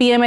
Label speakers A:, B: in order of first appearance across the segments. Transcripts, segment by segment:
A: PMLN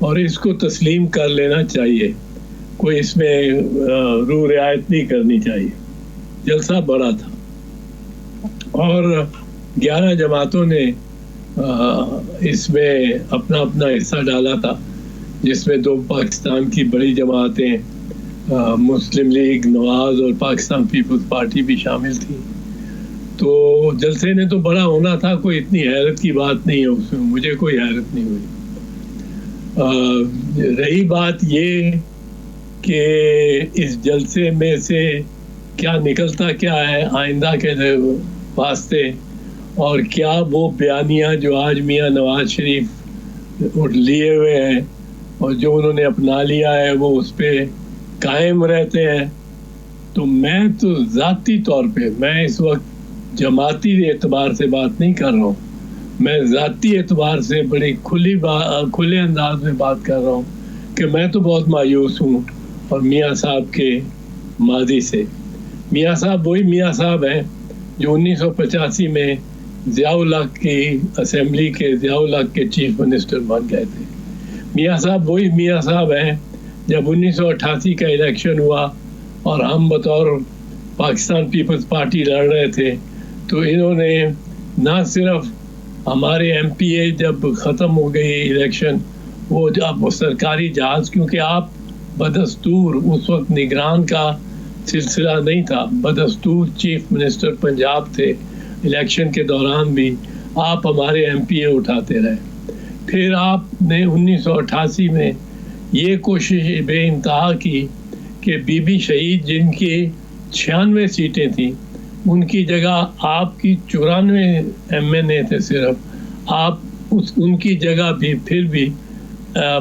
B: اور اس کو تسلیم کر لینا چاہیے, کوئی اس میں رو رعایت نہیں کرنی چاہیے. جلسہ بڑا تھا اور 11 جماعتوں نے اس میں اپنا اپنا حصہ ڈالا تھا, جس میں 2 پاکستان کی بڑی جماعتیں مسلم لیگ نواز اور پاکستان پیپلز پارٹی بھی شامل تھی. تو جلسے نے تو بڑا ہونا تھا, کوئی اتنی حیرت کی بات نہیں ہے اس میں, مجھے کوئی حیرت نہیں ہوئی. رہی بات یہ کہ اس جلسے میں سے کیا نکلتا کیا ہے آئندہ کے واسطے, اور کیا وہ بیانیہ جو آج میاں نواز شریف لیے ہوئے ہیں اور جو انہوں نے اپنا لیا ہے وہ اس پہ قائم رہتے ہیں. تو میں تو ذاتی طور پہ, میں اس وقت جماعتی اعتبار سے بات نہیں کر رہا ہوں, میں ذاتی اعتبار سے بڑی کھلے انداز میں بات کر رہا ہوں کہ میں تو بہت مایوس ہوں اور میاں صاحب کے ماضی سے. میاں صاحب وہی میاں صاحب ہیں جو 1985 میں ضیاء الحق کی اسمبلی کے ضیاء الحق کے چیف منسٹر بن گئے تھے. میاں صاحب وہی میاں صاحب ہیں جب 1988 کا الیکشن ہوا اور ہم بطور پاکستان پیپلز پارٹی لڑ رہے تھے, تو انہوں نے نہ صرف ہمارے ایم پی اے جب ختم ہو گئی الیکشن, وہ جب سرکاری جہاز, کیونکہ آپ بدستور اس وقت نگران کا سلسلہ نہیں تھا, بدستور چیف منسٹر پنجاب تھے, الیکشن کے دوران بھی آپ ہمارے ایم پی اے اٹھاتے رہے. پھر آپ نے 1988 میں یہ کوشش بے انتہا کی کہ بی بی شہید جن کی 96 سیٹیں تھیں, ان کی جگہ آپ کی 94 ایم این اے تھے صرف, آپ ان کی جگہ بھی پھر بھی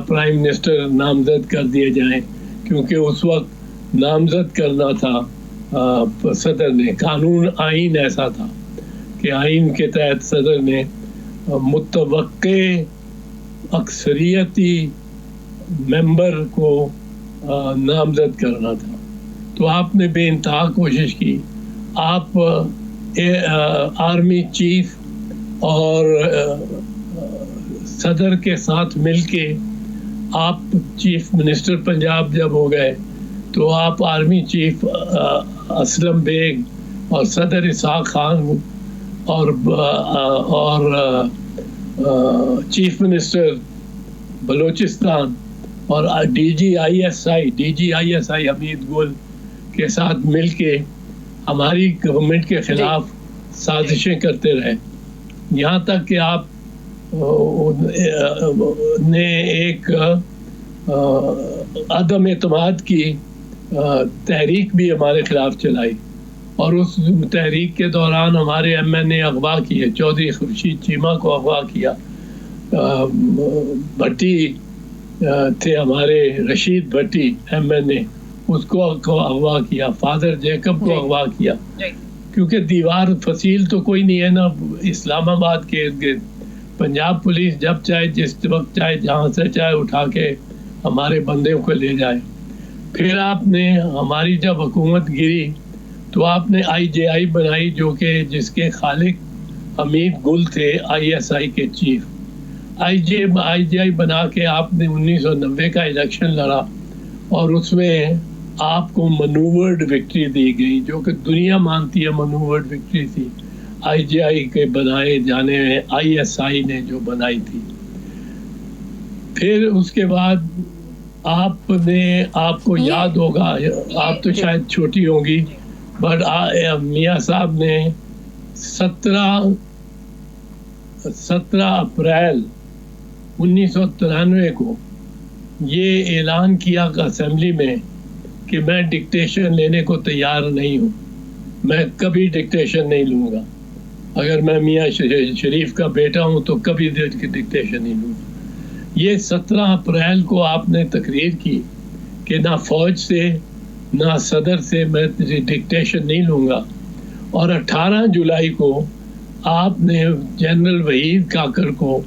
B: پرائم منسٹر نامزد کر دیے جائیں, کیونکہ اس وقت نامزد کرنا تھا صدر نے. قانون آئین ایسا تھا کہ آئین کے تحت صدر نے متوقع اکثریتی ممبر کو نامزد کرنا تھا. تو آپ نے بے انتہا کوشش کی, آپ آرمی چیف اور صدر کے ساتھ مل کے آپ چیف منسٹر پنجاب جب ہو گئے تو آپ آرمی چیف اسلم بیگ اور صدر اسحاق خان اور چیف منسٹر بلوچستان اور D G I S I حمید گل کے ساتھ مل کے ہماری گورنمنٹ کے خلاف سازشیں کرتے رہے, یہاں تک کہ آپ نے ایک عدم اعتماد کی تحریک بھی ہمارے خلاف چلائی, اور اس تحریک کے دوران ہمارے ایم این اے اغوا کیے, چودھری خورشید چیمہ کو اغوا کیا, بھٹی تھے ہمارے رشید بھٹی ایم این اے, اس کو اغوا کیا, فادر جیکب کو اغوا کیا, کیونکہ دیوار فصیل تو کوئی نہیں ہے نا اسلام آباد کے ارد گرد. پنجاب پولیس جب چاہے جس وقت چاہے جہاں سے چاہے اٹھا کے ہمارے بندوں کو لے جائے. پھر آپ نے ہماری جب حکومت گری تو آپ نے آئی جے آئی بنائی, جو کہ جس کے خالق حمید گل تھے, آئی ایس آئی کے چیف. آئی جے آئی بنا کے آپ نے 1990 کا الیکشن لڑا, اور اس میں آپ کو منوورڈ وکٹری دی گئی, جو کہ دنیا مانتی ہے منوورڈ وکٹری تھی. آئی جے آئی کے بنائے جانے میں آئی ایس آئی نے جو بنائی تھی. پھر اس کے بعد آپ کو یاد ہوگا, آپ تو شاید چھوٹی ہوں گی, بٹ میاں صاحب نے 17 اپریل 1993 کو یہ اعلان کیا اسمبلی میں کہ میں ڈکٹیشن لینے کو تیار نہیں ہوں, میں کبھی ڈکٹیشن نہیں لوں گا. اگر میں میاں شریف کا بیٹا ہوں تو کبھی ڈکٹیشن نہیں لوں گا. یہ 17 اپریل کو آپ نے تقریر کی کہ نہ فوج سے نہ صدر سے میں ڈکٹیشن نہیں لوں گا, اور 18 جولائی کو آپ نے جنرل وحید کاکر کو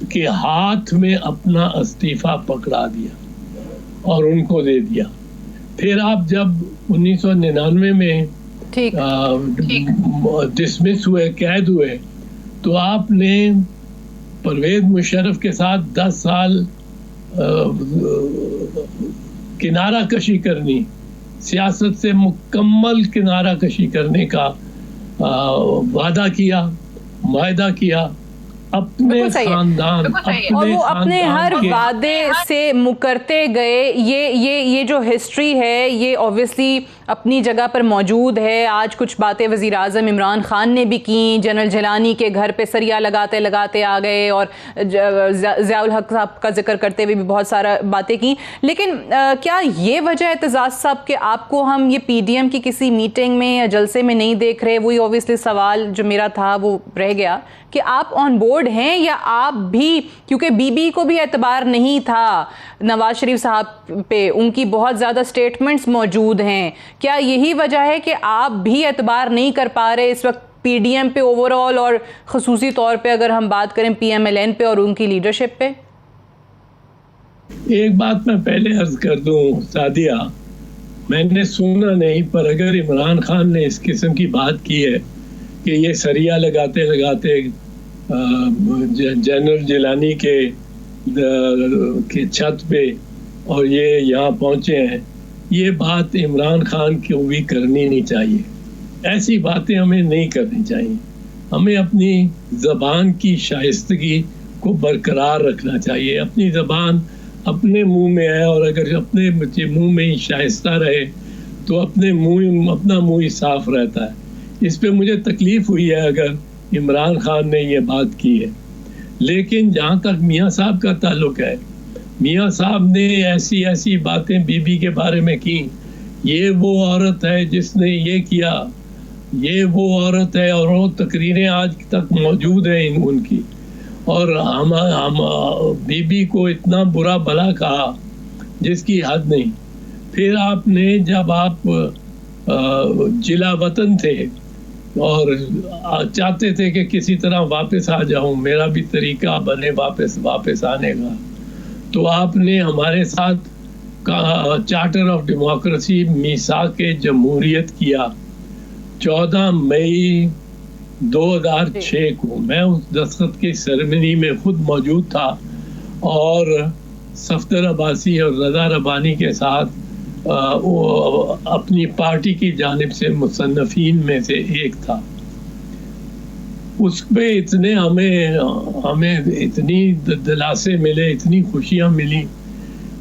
B: کے ہاتھ میں اپنا استعفیٰ پکڑا دیا اور ان کو دے دیا. پھر آپ جب 1999 میں ڈسمس ہوئے, قید ہوئے, تو آپ نے پرویز مشرف کے ساتھ 10 سال کنارہ کشی کرنی، سیاست سے مکمل کنارہ کشی کرنے کا وعدہ کیا، معاہدہ کیا اپنے خاندان،
A: اور وہ اپنے ہر وعدے سے مکرتے گئے. یہ جو ہسٹری ہے یہ اوبویسلی اپنی جگہ پر موجود ہے. آج کچھ باتیں وزیر اعظم عمران خان نے بھی کی، جنرل جیلانی کے گھر پہ سریا لگاتے لگاتے آ گئے، اور ضیاء الحق صاحب کا ذکر کرتے ہوئے بھی بہت سارا باتیں کی. لیکن کیا یہ وجہ اعتزاز صاحب کہ آپ کو ہم یہ پی ڈی ایم کی کسی میٹنگ میں یا جلسے میں نہیں دیکھ رہے؟ وہی اوبویسلی سوال جو میرا تھا وہ رہ گیا کہ آپ آن بورڈ ہیں یا آپ بھی، کیونکہ بی بی کو بھی اعتبار نہیں تھا نواز شریف صاحب پہ، ان کی بہت زیادہ سٹیٹمنٹس موجود ہیں. کیا یہی وجہ ہے کہ آپ بھی اعتبار نہیں کر پا رہے اس وقت پی ڈی ایم پہ اوور آل، اور خصوصی طور پہ اگر ہم بات کریں پی ایم ایل این پہ اور ان کی لیڈرشپ پہ؟
B: ایک بات میں پہلے عرض کر دوں سعدیہ، میں نے سنا نہیں، پر اگر عمران خان نے اس قسم کی بات کی ہے کہ یہ سریا لگاتے لگاتے جنرل جیلانی کے چھت پہ اور یہ یہاں پہنچے ہیں، یہ بات عمران خان کو بھی کرنی نہیں چاہیے. ایسی باتیں ہمیں نہیں کرنی چاہیے. ہمیں اپنی زبان کی شائستگی کو برقرار رکھنا چاہیے. اپنی زبان اپنے منہ میں ہے، اور اگر اپنے منہ میں ہی شائستہ رہے تو اپنا منہ ہی صاف رہتا ہے. اس پہ مجھے تکلیف ہوئی ہے اگر عمران خان نے یہ بات کی ہے. لیکن جہاں تک میاں صاحب کا تعلق ہے، میاں صاحب نے ایسی باتیں بی بی کے بارے میں کی. یہ وہ عورت ہے جس نے یہ کیا، یہ وہ عورت ہے، اور وہ تقریریں آج تک موجود ہیں ان کی. اور ہم بی بی کو اتنا برا بھلا کہا جس کی حد نہیں. پھر آپ نے جب آپ جلا وطن تھے اور چاہتے تھے کہ کسی طرح واپس آ جاؤں، میرا بھی طریقہ بنے واپس آنے کا، تو آپ نے ہمارے ساتھ چارٹر آف ڈیموکریسی میثاق جمہوریت کیا 14 مئی 2006 کو. میں اس دستخط کی سیریمنی میں خود موجود تھا، اور صفدر عباسی اور رضا ربانی کے ساتھ وہ اپنی پارٹی کی جانب سے مصنفین میں سے ایک تھا. اس پہ ہمیں اتنی دلاسے ملے، اتنی خوشیاں ملی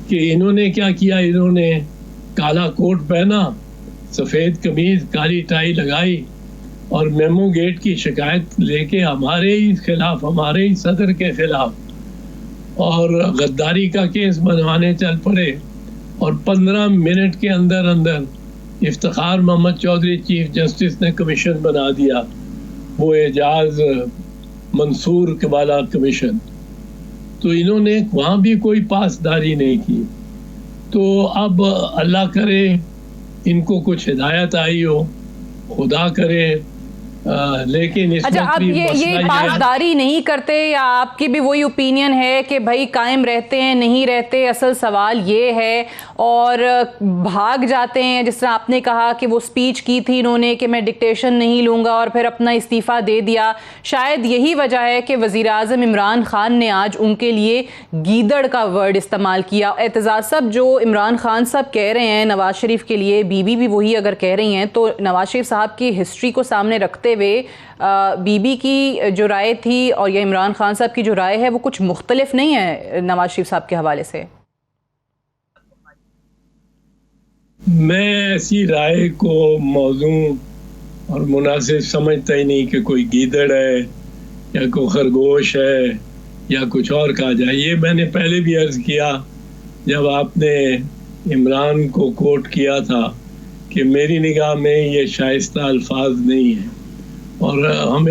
B: کہ انہوں نے کیا کیا، انہوں نے کالا کوٹ پہنا، سفید قمیض، کالی ٹائی لگائی، اور میمو گیٹ کی شکایت لے کے ہمارے ہی خلاف، ہمارے ہی صدر کے خلاف، اور غداری کا کیس بنوانے چل پڑے. اور 15 منٹ کے اندر افتخار محمد چودھری چیف جسٹس نے کمیشن بنا دیا، وہ اعجاز منصور والا کمیشن. تو انہوں نے وہاں بھی کوئی پاسداری نہیں کی. تو اب اللہ کرے ان کو کچھ ہدایت آئی ہو، خدا کرے. لیکن اس
A: اچھا، آپ یہ پاسداری نہیں کرتے، یا آپ کی بھی وہی اوپینین ہے کہ بھائی قائم رہتے ہیں نہیں رہتے؟ اصل سوال یہ ہے، اور بھاگ جاتے ہیں. جس طرح آپ نے کہا کہ وہ سپیچ کی تھی انہوں نے کہ میں ڈکٹیشن نہیں لوں گا، اور پھر اپنا استعفیٰ دے دیا. شاید یہی وجہ ہے کہ وزیر اعظم عمران خان نے آج ان کے لیے گیدڑ کا ورڈ استعمال کیا. اعتزاز صاحب، جو عمران خان صاحب کہہ رہے ہیں نواز شریف کے لیے، بی بی بھی وہی اگر کہہ رہی ہیں، تو نواز شریف صاحب کی ہسٹری کو سامنے رکھتے ہوئے بی بی کی جو رائے تھی اور یہ عمران خان صاحب کی جو رائے ہے وہ کچھ مختلف نہیں ہے نواز شریف صاحب کے حوالے سے؟
B: میں ایسی رائے کو موزوں اور مناسب سمجھتا ہی نہیں کہ کوئی گیدڑ ہے یا کوئی خرگوش ہے یا کچھ اور کہا جائے. یہ میں نے پہلے بھی عرض کیا جب آپ نے عمران کو کوٹ کیا تھا کہ میری نگاہ میں یہ شائستہ الفاظ نہیں ہیں، اور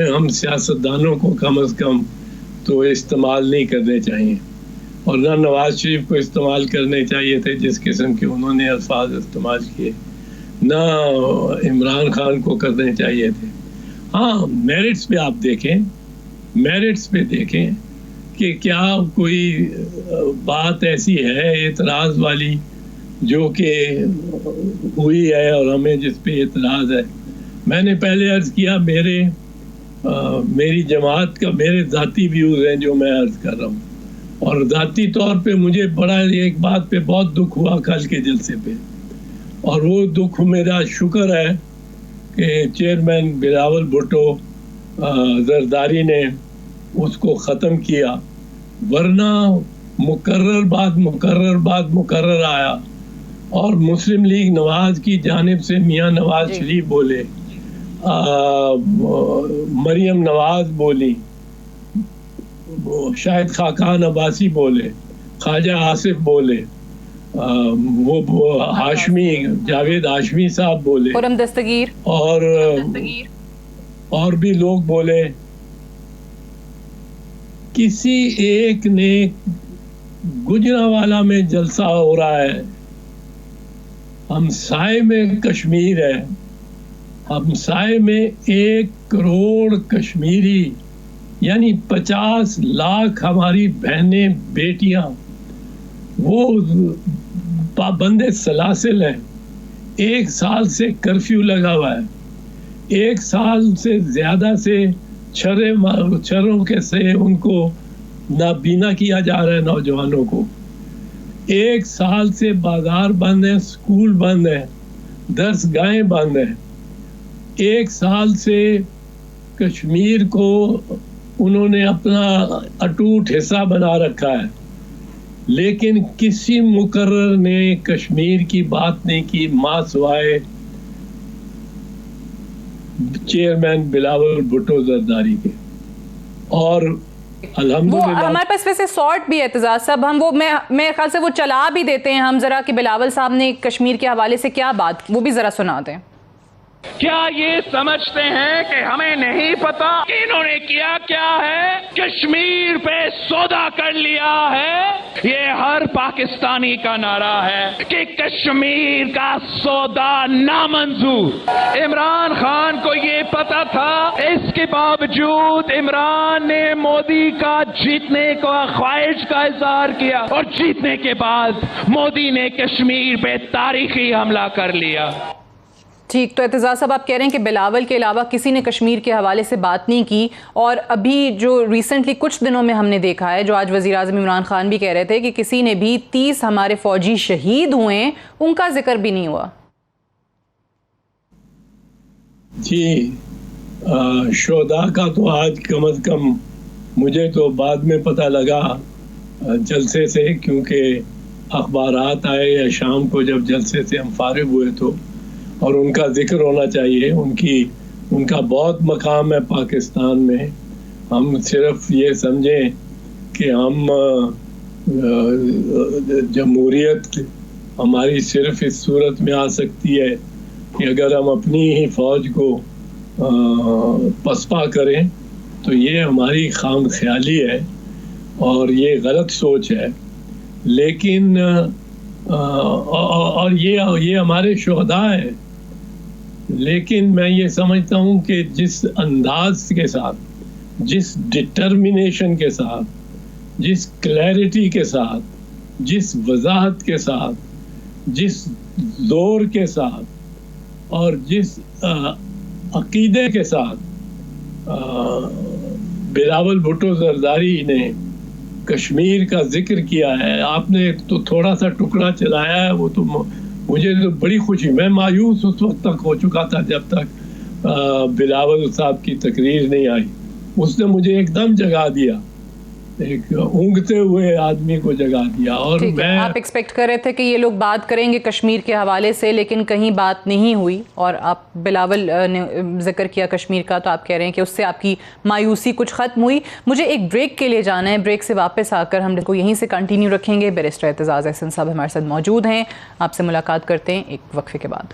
B: ہم سیاستدانوں کو کم از کم تو استعمال نہیں کرنے چاہیے، اور نہ نواز شریف کو استعمال کرنے چاہیے تھے جس قسم کے انہوں نے الفاظ استعمال کیے، نہ عمران خان کو کرنے چاہیے تھے. ہاں، میرٹس پہ آپ دیکھیں، میرٹس پہ دیکھیں کہ کیا کوئی بات ایسی ہے اعتراض والی جو کہ ہوئی ہے اور ہمیں جس پہ اعتراض ہے. میں نے پہلے عرض کیا میری جماعت کا میرے ذاتی ویوز ہیں جو میں عرض کر رہا ہوں. اور ذاتی طور پہ مجھے بڑا ایک بات پہ بہت دکھ ہوا کل کے جلسے پہ، اور وہ دکھ میرا شکر ہے کہ چیئرمین بلاول بھٹو زرداری نے اس کو ختم کیا، ورنہ مقرر آیا اور مسلم لیگ نواز کی جانب سے میاں نواز شریف بولے، مریم نواز بولی، شاہد خاقان عباسی بولے، خواجہ آصف بولے، وہ ہاشمی جاوید ہاشمی صاحب بولے،
A: خرم دستگیر
B: اور بھی لوگ بولے. کسی ایک نے گجرانوالہ میں جلسہ ہو رہا ہے، ہمسائے میں کشمیر ہے، ہمسائے میں 1 کروڑ کشمیری یعنی 50 لاکھ ہماری بہنیں بیٹیاں وہ پابند سلاسل ہیں. 1 سال سے کرفیو لگا ہوا ہے، 1 سال سے زیادہ سے چھروں کے سے ان کو نابینا کیا جا رہا ہے نوجوانوں کو. 1 سال سے بازار بند ہیں، اسکول بند ہیں، درس گاہیں بند ہیں. 1 سال سے کشمیر کو انہوں نے اپنا اٹوٹ حصہ بنا رکھا ہے، لیکن کسی مقرر نے کشمیر کی بات نہیں کی ماں سوائے چیئرمین بلاول بھٹو زرداری کے. اور الحمدللہ
A: ہمارے پاس ویسے سارٹ بھی ہے اعتزاز صاحب، ہم وہ میرے خیال سے وہ چلا بھی دیتے ہیں ہم ذرا کہ بلاول صاحب نے کشمیر کے حوالے سے کیا بات، وہ بھی ذرا سنا دیں.
C: کیا یہ سمجھتے ہیں کہ ہمیں نہیں پتا کہ انہوں نے کیا کیا ہے؟ کشمیر پہ سودا کر لیا ہے. یہ ہر پاکستانی کا نعرہ ہے کہ کشمیر کا سودا نامنظور. عمران خان کو یہ پتا تھا، اس کے باوجود عمران نے مودی کا جیتنے کو خواہش کا اظہار کیا، اور جیتنے کے بعد مودی نے کشمیر پہ تاریخی حملہ کر لیا.
A: ٹھیک، تو اعتزاز صاحب آپ کہہ رہے ہیں کہ بلاول کے علاوہ کسی نے کشمیر کے حوالے سے بات نہیں کی، اور ابھی جو ریسنٹلی کچھ دنوں میں ہم نے دیکھا ہے، جو آج وزیر اعظم عمران خان بھی کہہ رہے تھے کہ کسی نے بھی 30 ہمارے فوجی شہید ہوئے ہیں، ان کا ذکر بھی نہیں ہوا.
B: جی شہداء کا تو آج کم از کم مجھے تو بعد میں پتہ لگا جلسے سے، کیونکہ اخبارات آئے یا شام کو جب جلسے سے ہم فارغ ہوئے تو، اور ان کا ذکر ہونا چاہیے. ان کا بہت مقام ہے پاکستان میں. ہم صرف یہ سمجھیں کہ ہم جمہوریت ہماری صرف اس صورت میں آ سکتی ہے کہ اگر ہم اپنی ہی فوج کو پسپا کریں، تو یہ ہماری خام خیالی ہے اور یہ غلط سوچ ہے. لیکن اور یہ ہمارے شہداء ہیں، لیکن میں یہ سمجھتا ہوں کہ جس انداز کے ساتھ، جس ڈٹرمنیشن کے ساتھ، جس کلیئرٹی کے ساتھ، جس وضاحت کے ساتھ، جس زور کے ساتھ اور جس عقیدے کے ساتھ بلاول بھٹو زرداری نے کشمیر کا ذکر کیا ہے. آپ نے تو تھوڑا سا ٹکڑا چلایا ہے، وہ تو مجھے تو بڑی خوشی، میں مایوس اس وقت تک ہو چکا تھا جب تک بلاول صاحب کی تقریر نہیں آئی. اس نے مجھے ایک دم جگا دیا، ایک اونگتے ہوئے آدمی کو جگا دیا. اور میں
A: آپ ایکسپیکٹ کر رہے تھے کہ یہ لوگ بات کریں گے کشمیر کے حوالے سے، لیکن کہیں بات نہیں ہوئی، اور آپ بلاول نے ذکر کیا کشمیر کا، تو آپ کہہ رہے ہیں کہ اس سے آپ کی مایوسی کچھ ختم ہوئی. مجھے ایک بریک کے لیے جانا ہے، بریک سے واپس آ کر ہم کو یہیں سے کنٹینیو رکھیں گے. بیرسٹر اعتزاز احسن صاحب ہمارے ساتھ موجود ہیں، آپ سے ملاقات کرتے ہیں ایک وقفے کے بعد.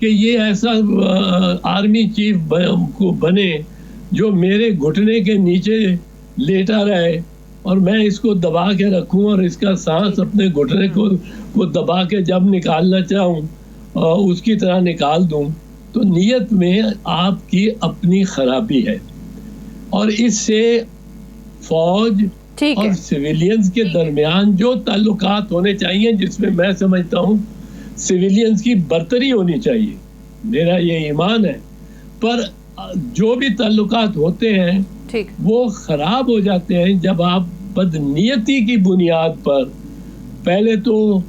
B: کہ یہ ایسا آرمی چیف کو بنے جو میرے گھٹنے کے نیچے لیٹا رہے اور میں اس کو دبا کے رکھوں اور اس کا سانس اپنے گھٹنے کو دبا کے جب نکالنا چاہوں اس کی طرح نکال دوں. تو نیت میں آپ کی اپنی خرابی ہے, اور اس سے فوج اور سویلینز کے درمیان جو تعلقات ہونے چاہیے, جس میں میں سمجھتا ہوں سویلینز کی برتری ہونی چاہیے, میرا یہ ایمان ہے, پر جو بھی تعلقات ہوتے ہیں وہ خراب ہو جاتے ہیں جب آپ بدنیتی کی بنیاد پر پہلے تو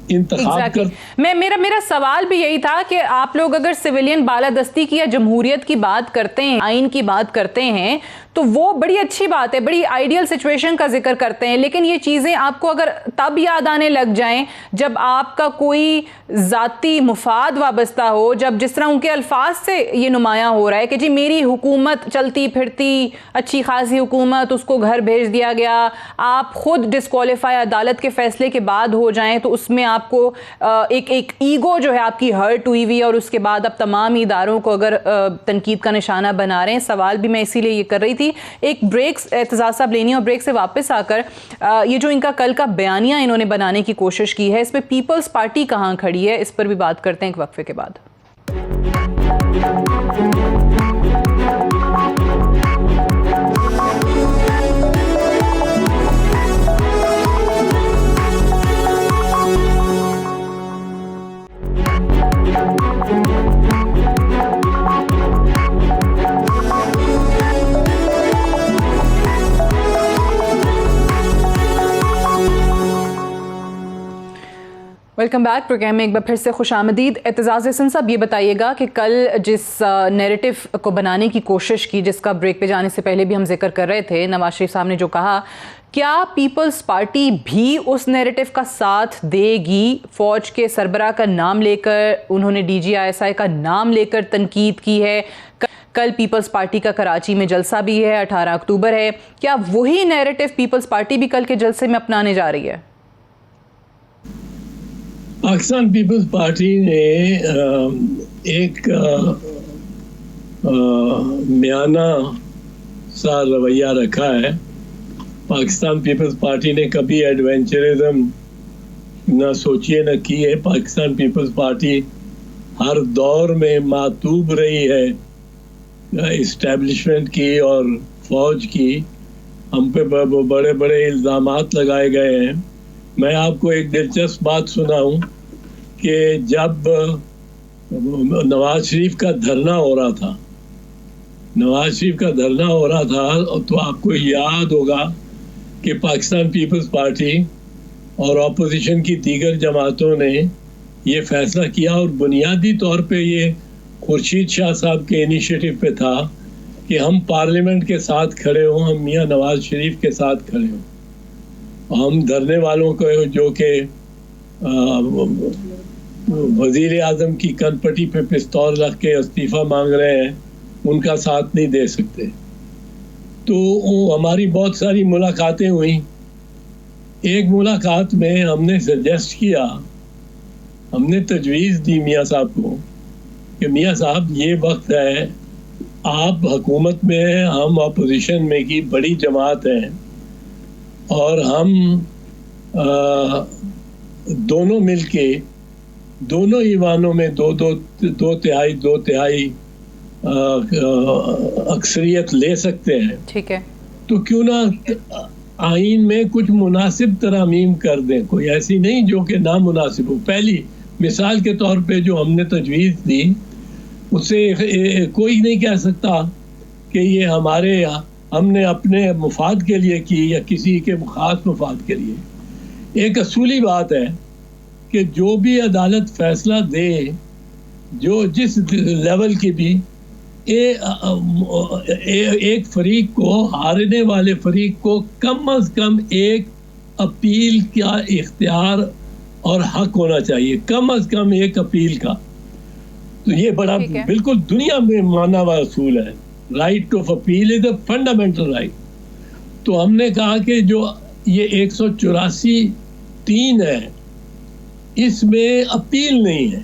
B: انتخاب
A: میرا سوال بھی یہی تھا کہ آپ لوگ اگر سویلین بالادستی کی یا جمہوریت کی بات کرتے ہیں, آئین کی بات کرتے ہیں, تو وہ بڑی اچھی بات ہے, بڑی آئیڈیل سچویشن کا ذکر کرتے ہیں, لیکن یہ چیزیں آپ کو اگر تب یاد آنے لگ جائیں جب آپ کا کوئی ذاتی مفاد وابستہ ہو, جب جس طرح ان کے الفاظ سے یہ نمایاں ہو رہا ہے کہ جی میری حکومت چلتی پھرتی اچھی خاصی حکومت, اس کو گھر بھیج دیا گیا, آپ خود ڈسکوالیفائی عدالت کے فیصلے کے بعد ہو جائیں تو اس میں آپ کو ایک ایگو جو ہے آپ کی ہرٹ ہوئی ہوئی, اور اس کے بعد آپ تمام اداروں کو اگر تنقید کا نشانہ بنا رہے ہیں. سوال بھی میں اسی لیے یہ کر رہی تھی. ایک بریک اعتزاز صاحب لینی, اور بریک سے واپس آ کر یہ جو ان کا کل کا بیانیہ انہوں نے بنانے کی کوشش کی ہے, اس پہ پیپلز پارٹی کہاں کھڑی ہے, اس پر بھی بات کرتے ہیں ایک وقفے کے بعد. Welcome back. پروگرام میں ایک بار پھر سے خوش آمدید. اعتزاز احسن صاحب, یہ بتائیے گا کہ کل جس نیریٹو کو بنانے کی کوشش کی, جس کا بریک پہ جانے سے پہلے بھی ہم ذکر کر رہے تھے, نواز شریف صاحب نے جو کہا, کیا پیپلز پارٹی بھی اس نیریٹو کا ساتھ دے گی؟ فوج کے سربراہ کا نام لے کر انہوں نے D G I S I کا نام لے کر تنقید کی ہے. کل پیپلز پارٹی کا کراچی میں جلسہ بھی ہے, 18 اکتوبر ہے. کیا وہی نیریٹو پیپلز پارٹی بھی کل کے جلسے میں اپنانے جا رہی ہے؟
B: پاکستان پیپلز پارٹی نے ایک میانہ سا رویہ رکھا ہے. پاکستان پیپلز پارٹی نے کبھی ایڈونچرزم نہ سوچی ہے نہ کی ہے. پاکستان پیپلز پارٹی ہر دور میں معتوب رہی ہے اسٹیبلشمنٹ کی اور فوج کی. ہم پہ بڑے بڑے الزامات لگائے گئے ہیں. میں آپ کو ایک دلچسپ بات سناؤں کہ جب نواز شریف کا دھرنا ہو رہا تھا تو آپ کو یاد ہوگا کہ پاکستان پیپلز پارٹی اور اپوزیشن کی دیگر جماعتوں نے یہ فیصلہ کیا, اور بنیادی طور پہ یہ خورشید شاہ صاحب کے انیشیٹو پہ تھا کہ ہم پارلیمنٹ کے ساتھ کھڑے ہوں, ہم میاں نواز شریف کے ساتھ کھڑے ہوں. ہم دھرنے والوں کو جو کہ وزیر اعظم کی کن پٹی پہ پستول رکھ کے استعفیٰ مانگ رہے ہیں, ان کا ساتھ نہیں دے سکتے. تو ہماری بہت ساری ملاقاتیں ہوئیں. ایک ملاقات میں ہم نے سجیسٹ کیا, ہم نے تجویز دی میاں صاحب کو کہ میاں صاحب یہ وقت ہے, آپ حکومت میں ہیں, ہم اپوزیشن میں کی بڑی جماعت ہیں, اور ہم دونوں مل کے دونوں ایوانوں میں دو تہائی اکثریت لے سکتے ہیں.
A: ٹھیک ہے,
B: تو کیوں نہ آئین میں کچھ مناسب ترامیم کر دیں, کوئی ایسی نہیں جو کہ نامناسب ہو. پہلی مثال کے طور پہ جو ہم نے تجویز دی, اس سے کوئی نہیں کہہ سکتا کہ یہ ہم نے اپنے مفاد کے لیے کی یا کسی کے خاص مفاد کے لیے. ایک اصولی بات ہے کہ جو بھی عدالت فیصلہ دے, جو جس لیول کی بھی, ایک فریق کو, ہارنے والے فریق کو کم از کم ایک اپیل کا اختیار اور حق ہونا چاہیے, کم از کم ایک اپیل کا. تو یہ بڑا بالکل دنیا میں مانا ہوا اصول ہے. Right of appeal is a fundamental right. تو ہم نے کہا کہ جو یہ 184(3) ہے, اس میں اپیل نہیں ہے.